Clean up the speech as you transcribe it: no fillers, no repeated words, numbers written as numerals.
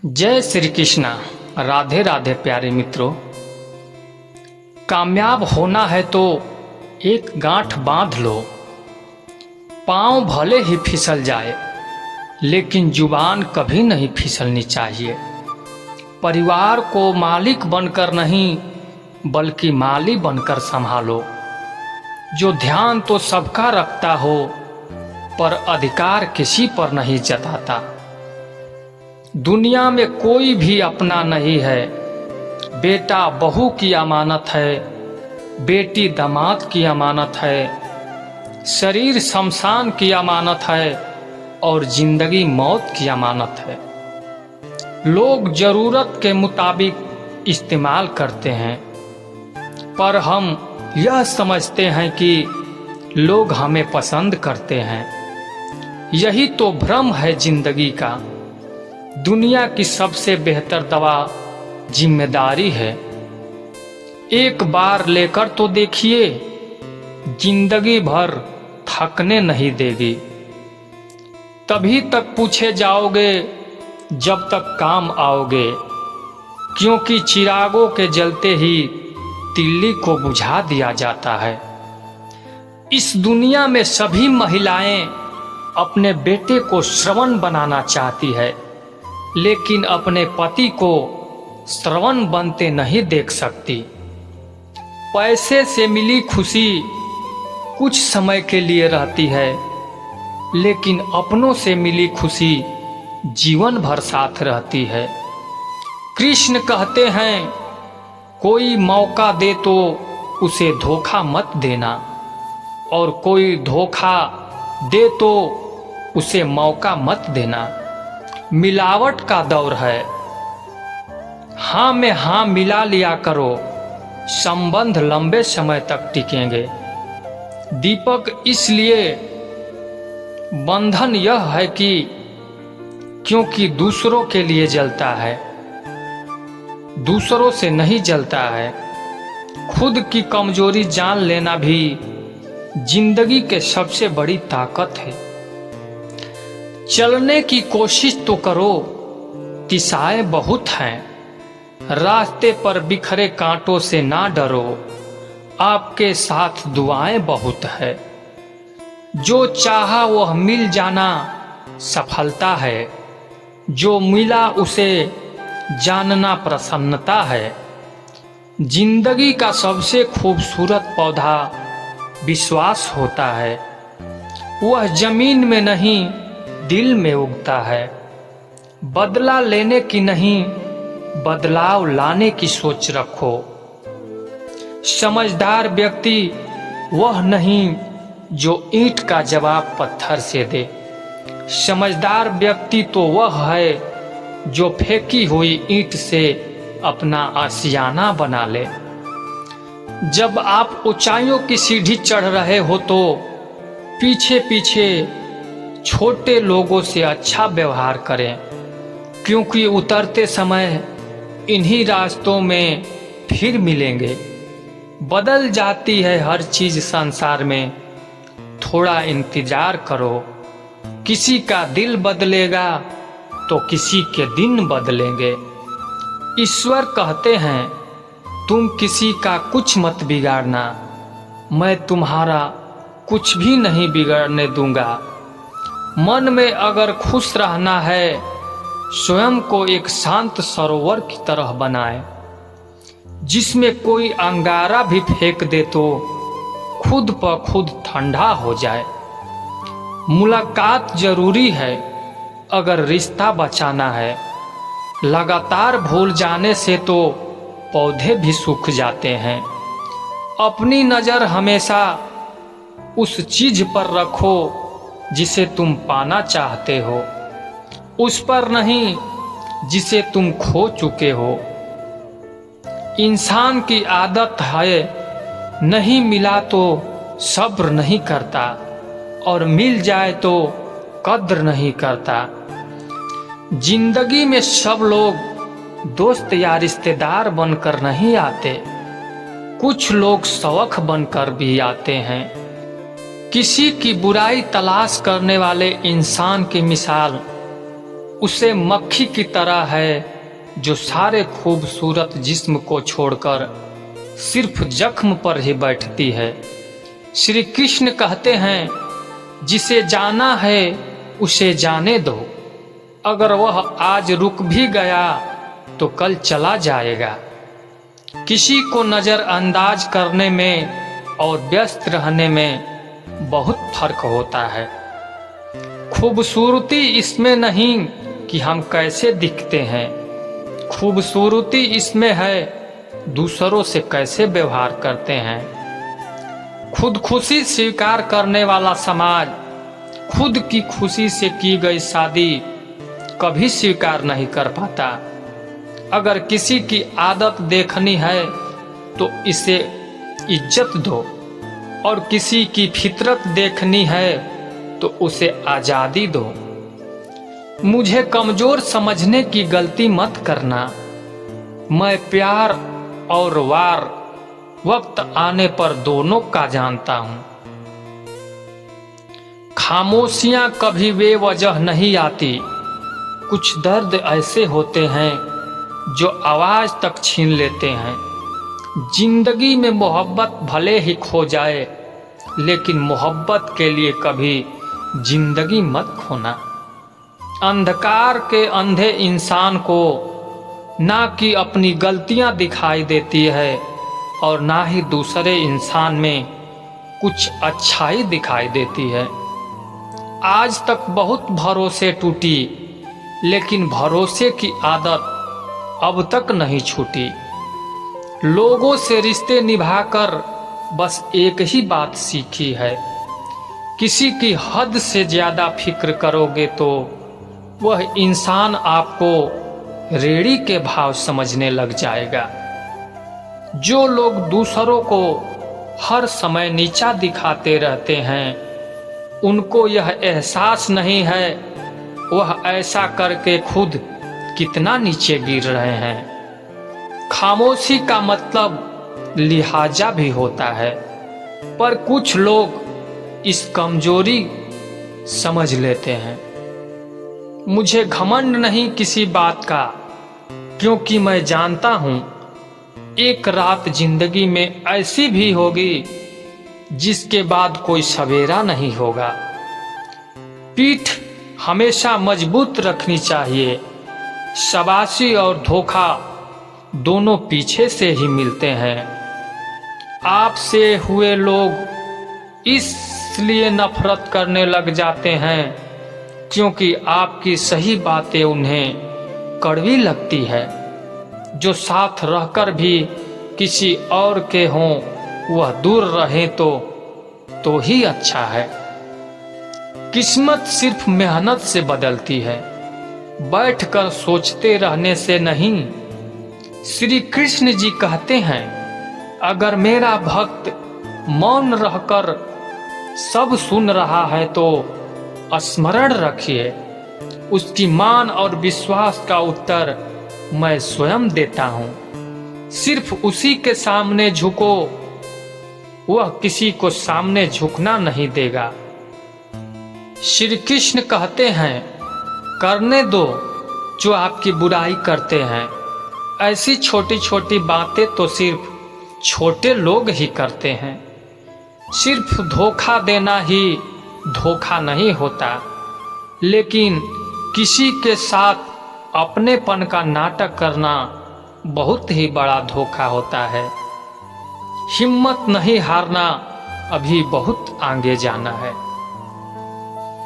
जय श्री कृष्णा। राधे राधे प्यारे मित्रों। कामयाब होना है तो एक गांठ बांध लो। पांव भले ही फिसल जाए लेकिन जुबान कभी नहीं फिसलनी चाहिए। परिवार को मालिक बनकर नहीं बल्कि माली बनकर संभालो। जो ध्यान तो सबका रखता हो पर अधिकार किसी पर नहीं जताता। दुनिया में कोई भी अपना नहीं है। बेटा बहू की अमानत है, बेटी दामाद की अमानत है, शरीर शमशान की अमानत है और जिंदगी मौत की अमानत है। लोग जरूरत के मुताबिक इस्तेमाल करते हैं पर हम यह समझते हैं कि लोग हमें पसंद करते हैं। यही तो भ्रम है जिंदगी का। दुनिया की सबसे बेहतर दवा जिम्मेदारी है। एक बार लेकर तो देखिए, जिंदगी भर थकने नहीं देगी। तभी तक पूछे जाओगे जब तक काम आओगे, क्योंकि चिरागों के जलते ही तिल्ली को बुझा दिया जाता है। इस दुनिया में सभी महिलाएं अपने बेटे को श्रवण बनाना चाहती है, लेकिन अपने पति को श्रवण बनते नहीं देख सकती। पैसे से मिली खुशी कुछ समय के लिए रहती है, लेकिन अपनों से मिली खुशी जीवन भर साथ रहती है। कृष्ण कहते हैं, कोई मौका दे तो उसे धोखा मत देना, और कोई धोखा दे तो उसे मौका मत देना। मिलावट का दौर है। हाँ में हाँ मिला लिया करो, संबंध लंबे समय तक टिकेंगे। दीपक इसलिए बंधन यह है कि क्योंकि दूसरों के लिए जलता है, दूसरों से नहीं जलता है। खुद की कमजोरी जान लेना भी जिंदगी के सबसे बड़ी ताकत है। चलने की कोशिश तो करो, तिसाएं बहुत हैं। रास्ते पर बिखरे कांटों से ना डरो, आपके साथ दुआएं बहुत है। जो चाहा वह मिल जाना सफलता है, जो मिला उसे जानना प्रसन्नता है। जिंदगी का सबसे खूबसूरत पौधा विश्वास होता है। वह जमीन में नहीं दिल में उगता है। बदला लेने की नहीं बदलाव लाने की सोच रखो। समझदार व्यक्ति वह नहीं जो ईंट का जवाब पत्थर से दे। समझदार व्यक्ति तो वह है जो फेंकी हुई ईंट से अपना आशियाना बना ले। जब आप ऊंचाइयों की सीढ़ी चढ़ रहे हो तो पीछे पीछे छोटे लोगों से अच्छा व्यवहार करें, क्योंकि उतरते समय इन्हीं रास्तों में फिर मिलेंगे। बदल जाती है हर चीज संसार में, थोड़ा इंतजार करो। किसी का दिल बदलेगा तो किसी के दिन बदलेंगे। ईश्वर कहते हैं, तुम किसी का कुछ मत बिगाड़ना, मैं तुम्हारा कुछ भी नहीं बिगड़ने दूंगा। मन में अगर खुश रहना है, स्वयं को एक शांत सरोवर की तरह बनाए, जिसमें कोई अंगारा भी फेंक दे तो खुद ब खुद ठंडा हो जाए। मुलाकात जरूरी है अगर रिश्ता बचाना है। लगातार भूल जाने से तो पौधे भी सूख जाते हैं। अपनी नजर हमेशा उस चीज पर रखो जिसे तुम पाना चाहते हो, उस पर नहीं जिसे तुम खो चुके हो। इंसान की आदत है, नहीं मिला तो सब्र नहीं करता, और मिल जाए तो कद्र नहीं करता। जिंदगी में सब लोग दोस्त या रिश्तेदार बनकर नहीं आते, कुछ लोग शौक बनकर भी आते हैं। किसी की बुराई तलाश करने वाले इंसान की मिसाल उसे मक्खी की तरह है जो सारे खूबसूरत जिस्म को छोड़कर सिर्फ जख्म पर ही बैठती है। श्री कृष्ण कहते हैं, जिसे जाना है उसे जाने दो, अगर वह आज रुक भी गया तो कल चला जाएगा। किसी को नज़रअंदाज करने में और व्यस्त रहने में बहुत फर्क होता है। खूबसूरती इसमें नहीं कि हम कैसे दिखते हैं, खूबसूरती इसमें है दूसरों से कैसे व्यवहार करते हैं। खुदकुशी स्वीकार करने वाला समाज खुद की खुशी से की गई शादी कभी स्वीकार नहीं कर पाता। अगर किसी की आदत देखनी है तो इसे इज्जत दो, और किसी की फितरत देखनी है तो उसे आज़ादी दो। मुझे कमज़ोर समझने की गलती मत करना। मैं प्यार और वार वक्त आने पर दोनों का जानता हूँ। खामोशियाँ कभी बेवजह नहीं आती। कुछ दर्द ऐसे होते हैं जो आवाज़ तक छीन लेते हैं। जिंदगी में मोहब्बत भले ही खो जाए, लेकिन मोहब्बत के लिए कभी जिंदगी मत खोना। अंधकार के अंधे इंसान को ना कि अपनी गलतियां दिखाई देती है और ना ही दूसरे इंसान में कुछ अच्छाई दिखाई देती है। आज तक बहुत भरोसे टूटी, लेकिन भरोसे की आदत अब तक नहीं छूटी। लोगों से रिश्ते निभाकर बस एक ही बात सीखी है, किसी की हद से ज़्यादा फिक्र करोगे तो वह इंसान आपको रेड़ी के भाव समझने लग जाएगा। जो लोग दूसरों को हर समय नीचा दिखाते रहते हैं, उनको यह एहसास नहीं है वह ऐसा करके खुद कितना नीचे गिर रहे हैं। खामोशी का मतलब लिहाजा भी होता है, पर कुछ लोग इस कमजोरी समझ लेते हैं। मुझे घमंड नहीं किसी बात का, क्योंकि मैं जानता हूँ एक रात जिंदगी में ऐसी भी होगी जिसके बाद कोई सवेरा नहीं होगा। पीठ हमेशा मजबूत रखनी चाहिए। शाबाशी और धोखा दोनों पीछे से ही मिलते हैं। आपसे हुए लोग इसलिए नफरत करने लग जाते हैं क्योंकि आपकी सही बातें उन्हें कड़वी लगती है। जो साथ रहकर भी किसी और के हों वह दूर रहे तो ही अच्छा है। किस्मत सिर्फ मेहनत से बदलती है, बैठकर सोचते रहने से नहीं। श्री कृष्ण जी कहते हैं, अगर मेरा भक्त मौन रहकर सब सुन रहा है तो स्मरण रखिए, उसकी मान और विश्वास का उत्तर मैं स्वयं देता हूँ। सिर्फ उसी के सामने झुको, वह किसी को सामने झुकना नहीं देगा। श्री कृष्ण कहते हैं, करने दो जो आपकी बुराई करते हैं। ऐसी छोटी छोटी बातें तो सिर्फ छोटे लोग ही करते हैं। सिर्फ धोखा देना ही धोखा नहीं होता, लेकिन किसी के साथ अपनेपन का नाटक करना बहुत ही बड़ा धोखा होता है। हिम्मत नहीं हारना, अभी बहुत आगे जाना है।